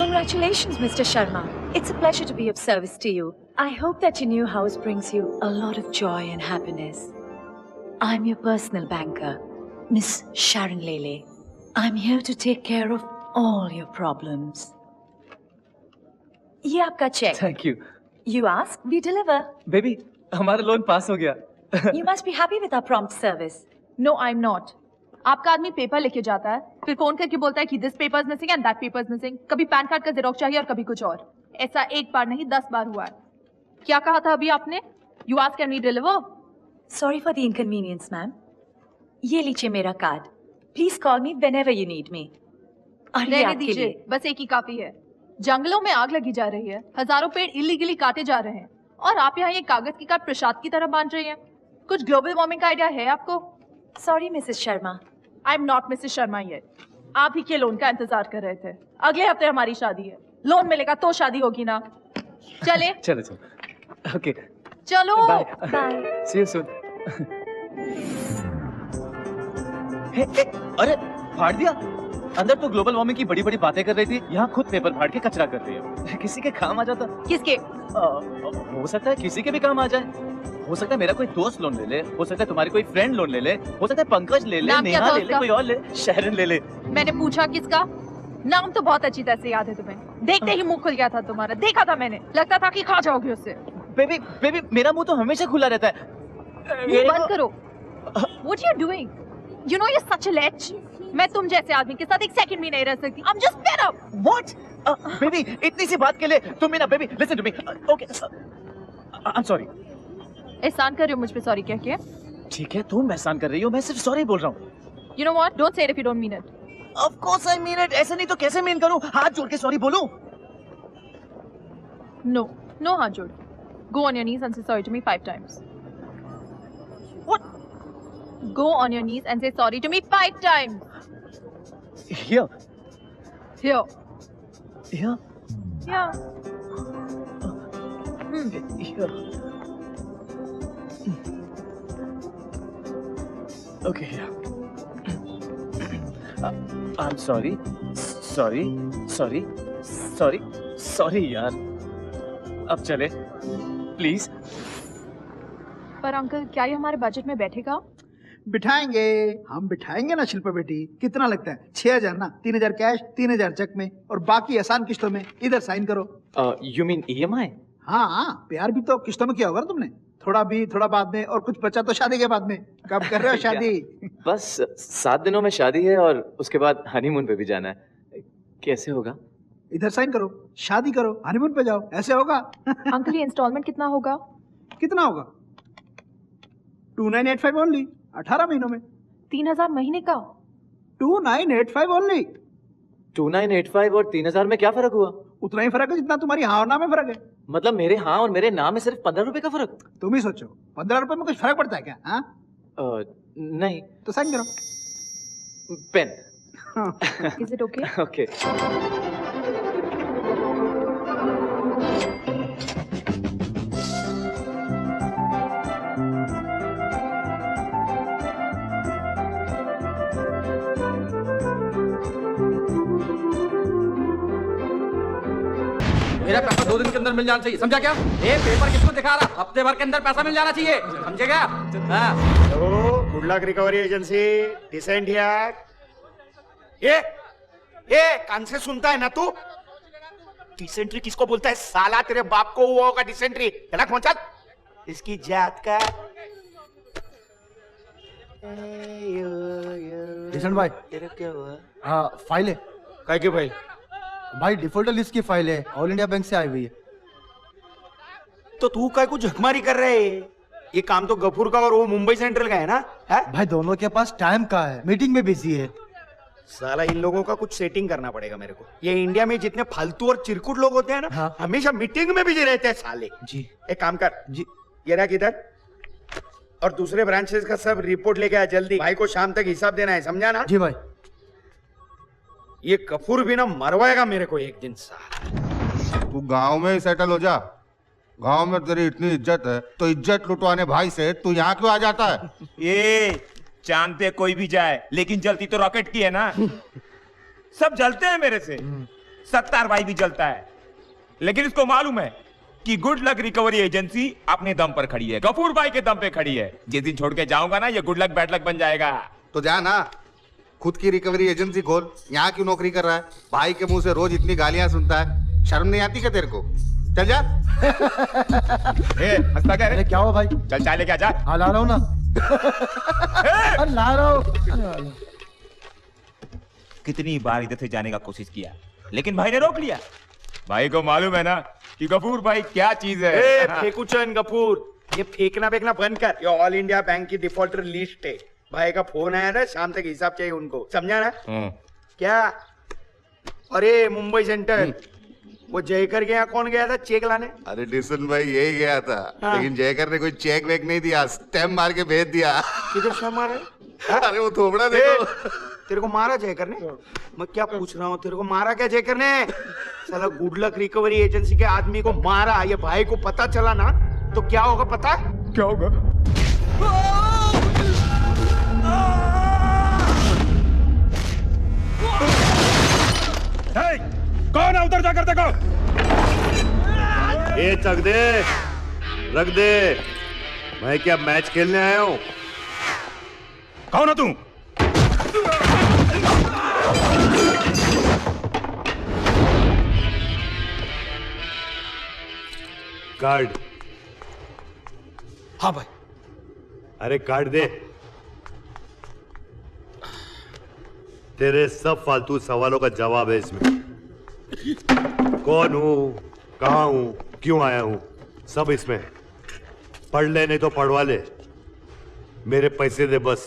Congratulations, Mr. Sharma. It's a pleasure to be of service to you. I hope that your new house brings you a lot of joy and happiness. I'm your personal banker, Miss Sharon Lele. I'm here to take care of all your problems. ये आपका check. Thank you. You ask, we deliver. Baby, हमारा loan pass हो गया. You must be happy with our prompt service. No, I'm not. आपका आदमी paper लेके जाता है, फिर फोन करके बोलता है कि this paper is missing and that paper is missing. कभी पैन कार्ड का जेरोक्स चाहिए और कभी कुछ और. ऐसा एक बार नहीं 10 बार हुआ है. क्या कहा था अभी आपने? You ask can we deliver? Sorry for the inconvenience, ma'am. ये लीजिए मेरा card. Please call me whenever you need me. रहने दीजिए, बस एक ही काफी है. जंगलों में आग लगी जा रही है, हजारों पेड़ इलीगली काटे जा रहे हैं, और आप यहाँ ये कागज की कार्ड प्रसाद की तरह बांध रही हैं. कुछ ग्लोबल वार्मिंग का आइडिया है आपको? Sorry, Mrs. Sharma. I'm not Mrs. Sharma yet. आप ही के लोन का इंतजार कर रहे थे. अगले हफ्ते हमारी शादी है. लोन मिलेगा तो शादी होगी ना. चले. चलो चलो. Okay. चलो. Bye. See you soon. Hey, अरे फाड़ दिया. अंदर तो ग्लोबल वार्मिंग की बड़ी बड़ी बातें कर रही थी, यहाँ खुद पेपर फाड़ के कचरा कर रही है. किसी के काम आ जाता. किसके? हो सकता है किसी के भी काम आ जाए. हो सकता है मेरा कोई दोस्त लोन ले ले, हो सकता है तुम्हारी कोई फ्रेंड लोन ले ले, हो सकता है पंकज ले ले, नेहा ले ले, कोई और ले, शरण ले ले. मैंने पूछा किसका? नाम तो बहुत अच्छी तरह से याद है तुम्हें. देखते ही मुंह खुल गया था तुम्हारा. देखा था मैंने. लगता था कि खा जाओगे उससे. बेबी मेरा मुंह तो हमेशा खुला रहता है. मुंह बंद करो. What you doing? You know you're such a lech. मैं तुम जैसे आदमी के साथ एक सेकंड भी नहीं रह सकती. I'm just fed up. What? Baby इतनी सी बात के लिए तुम मेरा baby listen to me. Okay. I'm sorry. एहसान कर रही हो मुझ पे सॉरी कह के. ठीक है तुम एहसान कर रही हो, मैं सिर्फ सॉरी बोल रहा हूँ. You know what? Don't say it if you don't mean it. Of course I mean it. ऐसे नहीं तो कैसे मीन करूँ? हाथ जोड़ के सॉरी बोलूँ? No हाथ जोड़. Go on your knees and say sorry to me 5 times. What? Go on your knees and say sorry to me 5 times. Here. Here. Here. Yeah. Here. Okay, yeah. I'm sorry. Sorry यार. अब चले. Please. पर uncle क्या ये हमारे budget में बैठेगा? बिठाएंगे, हम बिठाएंगे ना शिल्पा बेटी. कितना लगता है? 6,000 ना. 3,000 कैश, 3,000 चेक में, और बाकी आसान किस्तों में. इधर साइन करो. You mean EMI? हाँ, प्यार भी तो किस्तों में किया होगा ना तुमने. थोड़ा भी, थोड़ा बाद में, और कुछ बचा तो शादी के बाद में. कब कर रहे हो शादी? बस 7 दिनों में शादी है और उसके बाद हनीमून पे भी जाना है. कैसे होगा? इधर साइन करो, शादी करो, हनीमून पे जाओ. ऐसे होगा? अंकल ये इंस्टॉलमेंट कितना होगा? कितना होगा? 2985 ओनली. 18 महीनों में. 3,000 महीने का? 2985 ओनली. 2985 और 3,000 में क्या फर्क हुआ? उतना ही फर्क है जितना तुम्हारी हाँ और ना में फर्क है. मतलब मेरे हाँ और मेरे ना में सिर्फ 15 रुपए का फर्क? तुम ही सोचो, 15 रुपए में कुछ फर्क पड़ता है क्या? हाँ? नहीं. तो साइन करो. Pen. Is it okay? Okay. मेरा पैसा 2 दिन के अंदर मिल जाना चाहिए, समझा क्या? ये पेपर किसको दिखा रहा? हफ्ते भर के अंदर पैसा मिल जाना चाहिए, समझे क्या? हाँ. Good luck recovery agency. Decent here. ये कान से सुनता है ना तू? डिसेंट्री किसको बोलता है साला? तेरे बाप को हुआ होगा डिसेंट्री. चला पहुंचा इसकी जात का. डिसेंट भाई. तेरा क्या हुआ? हाँ फाइल है. काय की फाइल? भाई डिफॉल्टर लिस्ट की फाइल है, ऑल इंडिया बैंक से आई हुई है. तो तू काय को झकमारी कर रहे है? ये काम तो गफूर का और वो मुंबई सेंट्रल का है ना? है? भाई दोनों के पास टाइम का है, मीटिंग में बिजी है. साला इन लोगों का कुछ सेटिंग करना पड़ेगा मेरे को. ये इंडिया में जितने फालतू और चिरकुट लोग होते हैं ना, हाँ? हमेशा मीटिंग में बिजी रहते हैं साले. जी. एक काम कर जी. ये रहा किधर, और दूसरे ब्रांचेस का सब रिपोर्ट लेके आ जल्दी. भाई को शाम तक हिसाब देना है, समझा ना? जी भाई. ये कपूर भी ना मरवाएगा मेरे को एक दिन. साला तू गांव में ही सेटल हो जा. गांव में तेरी इतनी इज्जत है तो इज्जत लुटवाने भाई से तू यहाँ क्यों आ जाता है? ये चांद पे कोई भी जाए लेकिन जलती तो रॉकेट की है ना. सब जलते हैं मेरे से. सत्तार भाई भी चलता है, लेकिन इसको मालूम है कि गुड लक रिकवरी एजेंसी अपने दम पर खड़ी है, गफूर भाई के दम पे खड़ी है। जिस दिन छोड़ के जाऊंगा ना, ये गुड लक बैड लक बन जाएगा। तो जा ना, खुद की रिकवरी एजेंसी खोल। यहाँ क्यों नौकरी कर रहा है? भाई के मुंह से रोज इतनी गालियां सुनता है, शर्म नहीं आती क्या तेरे को? चल जा। ए, हंसता क्या रे? क्या हुआ भाई? चल चाय लेके आ जा। हाँ ला रहा हूँ ना। अरे ला रहा हूँ। कितनी बार इधर से जाने का कोशिश किया, लेकिन भाई ने रोक लिया। भाई को मालूम है ना कि गफूर भाई क्या चीज है। ए फेकुचन गफूर, ये फेंकना फेंकना बंद कर। ये ऑल इंडिया बैंक की डिफॉल्टर लिस्ट है। भाई का फोन आया था, शाम तक हिसाब चाहिए उनको, समझा ना? क्या? अरे मुंबई सेंटर, वो जयकर के यहाँ कौन गया था चेक लाने? अरे डिसन भाई यही गया था, हाँ। लेकिन जयकर ने कोई चेक वेक नहीं दिया, स्टैम्प मार के भेज दिया। किधर से मारा? अरे वो थोबड़ा देखो। तेरे को मारा जयकर ने? मैं क्या पूछ रहा हूँ, तेरे को मारा क्या जयकर ने? साला गुड लक रिकवरी एजेंसी के आदमी को मारा। ये भाई को पता चला ना तो क्या होगा पता है? क्या होगा? कौन है उधर जाकर देखो। ये चक दे, रख दे। मैं क्या मैच खेलने आया हूँ? कौन है तू? कार्ड। हाँ भाई। अरे कार्ड दे। तेरे सब फालतू सवालों का जवाब है इसमें। कौन हूं, कहां हूं, क्यों आया हूं, सब इसमें है। पढ़ ले नहीं तो पढ़वा ले। मेरे पैसे दे बस।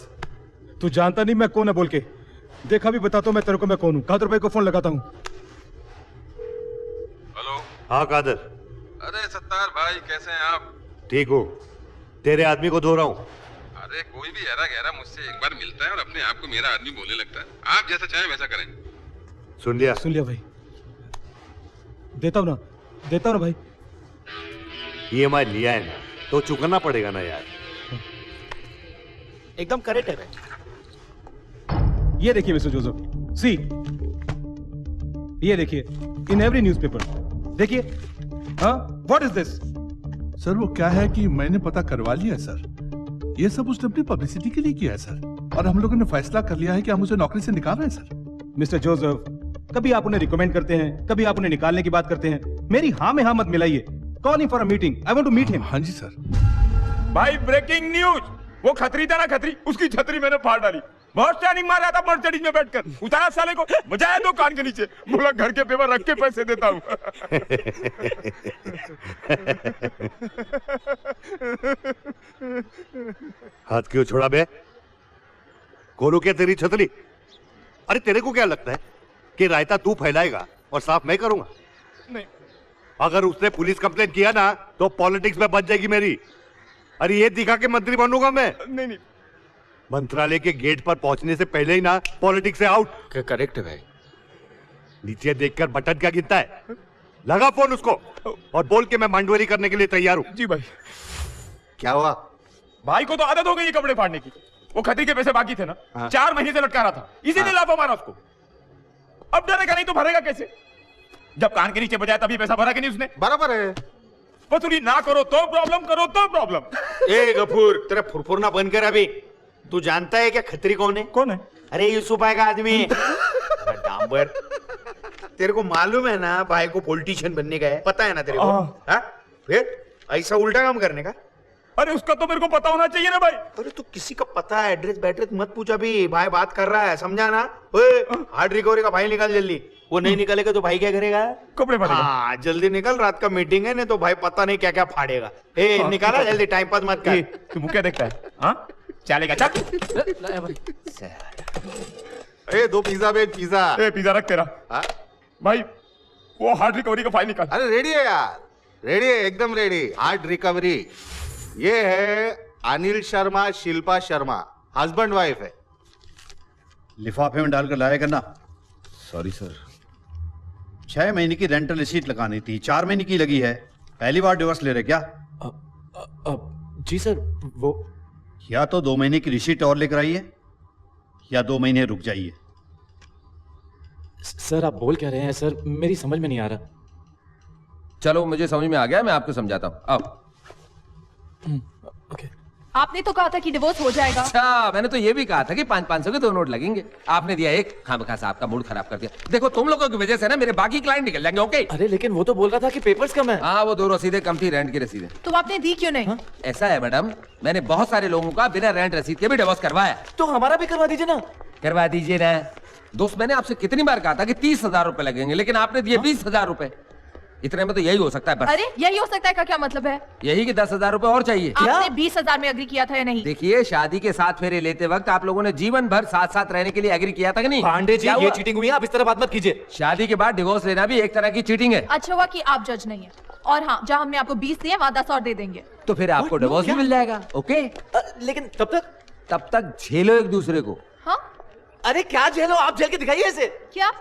तू जानता नहीं मैं कौन है बोल के। देखा भी बताता हूं मैं तेरे को मैं कौन हूं। कादर भाई को फोन लगाता हूं। हेलो। हाँ कादर। अरे सत्तार भाई कैसे हैं आप? ठीक हूँ। तेरे आदमी को धो रहा हूँ। अरे कोई भी ऐरा गहरा मुझसे एक बार मिलता है और अपने आप को मेरा आदमी बोलने लगता है। आप जैसा चाहें वैसा करें। सुन लिया? सुन लिया भाई। देता हूं ना भाई। EMI लिया है ना तो चुकाना पड़ेगा ना यार। एकदम करेक्ट है भाई। ये देखिए मिस्टर जोसेफ, सी ये देखिए, इन एवरी न्यूज़पेपर देखिए। हाँ, व्हाट इज दिस? सर वो क्या है कि मैंने पता करवा लिया है सर। ये सब उसने अपनी पब्लिसिटी के लिए किया है सर, और हम लोगों ने फैसला कर लिया है कि हम उसे नौकरी से निकाल रहे हैं सर। मिस्टर जोसेफ, कभी आप उन्हें रिकमेंड करते हैं, कभी आप उन्हें निकालने की बात करते हैं। मेरी हाँ में हाँ मत मिलाइए। Call him for a meeting, I want to meet him. हाँ जी सर। भाई ब्रेकिंग न्यूज, वो खतरी था ना खतरी, उसकी छतरी मैंने फाड़ डाली। बहुत स्टैंडिंग मार रहा था मर्सिडीज में बैठकर, उतारा साले को, बजाया दो कान के नीचे, बोला घर के पेपर रख के पैसे देता हूँ। हाथ क्यों छोड़ा बे? खोलू क्या तेरी छतरी? अरे तेरे को क्या लगता है कि रायता तू फैलाएगा और साफ मैं करूंगा? नहीं। अगर उसने पुलिस कंप्लेन किया ना तो पॉलिटिक्स में बच जाएगी मेरी। अरे ये दिखा के मंत्री बनूंगा मैं? नहीं। मंत्रालय के गेट पर पहुंचने से पहले ही ना पॉलिटिक्स से आउट। करेक्ट है भाई। नीचे देखकर बटन क्या गिनता है? लगा फोन उसको और बोल के मैं मांडवरी करने के लिए तैयार हूँ। जी भाई। क्या हुआ? भाई को तो आदत हो गई ये कपड़े फाड़ने की। वो खतरी के पैसे बाकी थे ना, हाँ। 4 महीने से लटका रहा था, इसीलिए लाफा मारा उसको। अब डरेगा नहीं तो भरेगा कैसे? जब कान के नीचे बजाया तभी पैसा भरा कि नहीं उसने? बराबर है। वसूली ना करो तो प्रॉब्लम, करो तो प्रॉब्लम। ए गफूर, तेरा फुरफुरना बंद कर अभी। तू जानता है क्या खतरी कौन है? कौन है? अरे यूसुफ भाई का आदमी है। डांबर, तेरे को मालूम है ना भाई को पॉलिटिशियन बनने का है, पता है ना तेरे को? हाँ? फिर ऐसा उल्टा काम करने का? अरे उसका तो मेरे को पता होना चाहिए ना भाई। अरे तू किसी का पता है, एड्रेस बैड्रेस मत पूछ अभी। भाई बात कर रहा है, समझा ना? ओए, हार्ड रिकवरी का भाई निकाल जल्दी। वो नहीं निकलेगा तो भाई क्या करेगा? कपड़े फाड़ेगा। हाँ जल्दी निकल, रात का मीटिंग है, नहीं तो भाई पता नहीं क्या क्या फाड़ेगा। ए निकाला जल्दी, टाइम पास मत कर। तू मुँह क्या देखता है? हाँ चलेगा, चल। ए 2 पिज्जा भेज, पिज्जा। ए पिज्जा रख तेरा। हाँ? भाई वो हार्ड रिकवरी का फाइल निकाल। अरे रेडी है यार, रेडी है, एकदम रेडी। Hard recovery. ये है अनिल शर्मा, शिल्पा शर्मा, हस्बैंड वाइफ है। लिफाफे में डालकर लाया करना। Sorry sir. 6 महीने की रेंटल रिसीट लगानी थी, 4 महीने की लगी है। पहली बार डिवोर्स ले रहे क्या? जी सर, वो या तो 2 महीने की रिसीट और लेकर आइए या 2 महीने रुक जाइए। सर आप बोल क्या रहे हैं सर, मेरी समझ में नहीं आ रहा। चलो मुझे समझ में आ गया, मैं आपको समझाता हूँ। आओ। आपने तो कहा था कि डिवोर्स हो जाएगा। अच्छा, मैंने तो ये भी कहा था कि 500 के 2 नोट लगेंगे। आपने दिया एक, खामखा साहब का मूड खराब कर दिया। देखो तुम लोगों की वजह से ना मेरे बाकी क्लाइंट निकल जाएंगे। ओके? अरे लेकिन वो तो बोल रहा था कि पेपर्स कम है। हाँ, वो 2 रसीदें कम थी, रेंट की रसीदें। तो आपने दी क्यों नहीं? ऐसा है मैडम, मैंने बहुत सारे लोगों का बिना रेंट रसीद के भी डिवोर्स करवाया। तो हमारा भी करवा दीजिए ना। करवा दीजिए ना। दोस्त, मैंने आपसे कितनी बार कहा था कि 30,000 रुपए लगेंगे, लेकिन आपने दिए 20,000 रुपए। इतने में तो यही हो सकता है बस। अरे यही हो सकता है का क्या मतलब है? यही कि 10,000 रुपए और चाहिए। आपने 20,000 में एग्री किया था या नहीं? देखिए, शादी के 7 फेरे लेते वक्त आप लोगों ने जीवन भर साथ साथ रहने के लिए एग्री किया था कि नहीं? पांडे जी, ये चीटिंग हुई है, आप इस तरह बात मत कीजिए। शादी के बाद डिवोर्स लेना भी एक तरह की चीटिंग है। अच्छा हुआ कि आप जज नहीं है। और हाँ, जहाँ हमने आपको 20 दिए वहाँ 10 और दे देंगे। तो फिर आपको डिवोर्स भी मिल जाएगा। ओके? लेकिन तब तक झेलो एक दूसरे को। हाँ? अरे क्या झेलो, आप झेल के दिखाइए इसे। क्या?